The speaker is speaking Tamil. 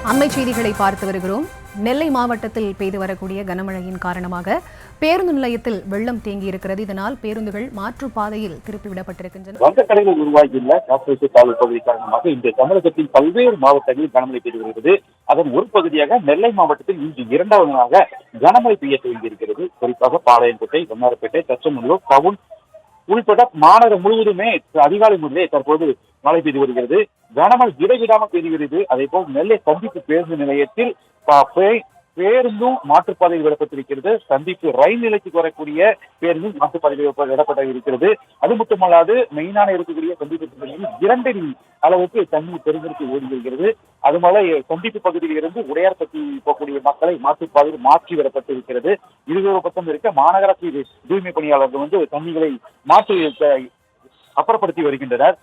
அண்மை செய்திகளை பார்த்து வருகிறோம். நெல்லை மாவட்டத்தில் பெய்து வரக்கூடிய கனமழையின் காரணமாக பேருந்து நிலையத்தில் வெள்ளம் தேங்கி இருக்கிறது. இதனால் பேருந்துகள் மாற்றுப்பாதையில் திருப்பிவிடப்பட்டிருக்கின்றன. வங்கக்கடலில் உருவாகியுள்ள காற்றழுத்த தாழ்வு பகுதி காரணமாக இன்று தமிழகத்தின் பல்வேறு மாவட்டங்களில் கனமழை பெய்து வருகிறது. அதன் ஒரு பகுதியாக நெல்லை மாவட்டத்தில் இன்று இரண்டாவது நாளாக கனமழை பெய்ய துவங்கியிருக்கிறது. குறிப்பாக பாளையங்கோட்டை, வண்ணாரப்பேட்டை, தச்சநல்லூர், டவுன் உள்பட மாநகரம் முழுவதுமே அதிகாலை முதலே தற்போது மழை பெய்து வருகிறது. கனமழை இடைவிடாமல் பெய்கிறது. அதே போல் நெல்லை சந்திப்பு பேருந்து நிலையத்தில் பேருந்தும் மாற்றுப்பாதையில் விடப்பட்டிருக்கிறது. சந்திப்பு ரயில் நிலையத்துக்கு வரக்கூடிய பேருந்தும் மாற்றுப்பாதையில் விடப்பட்டிருக்கிறது. அது மட்டுமல்லாது மெயினான இருக்கக்கூடிய சந்திப்பு பகுதியில் 2 அடி அளவுக்கு தண்ணீர் பெருங்கெடுத்து ஓடி வருகிறது. அதுமலை சந்திப்பு பகுதியில் இருந்து உடையார்பட்டி போகக்கூடிய மக்களை மாற்றுப்பாதையில் மாற்றி விடப்பட்டிருக்கிறது. இருதொரு பக்கம் இருக்க மாநகராட்சி தூய்மை பணியாளர்கள் தண்ணீரை மாற்றி அப்புறப்படுத்தி வருகின்றனர்.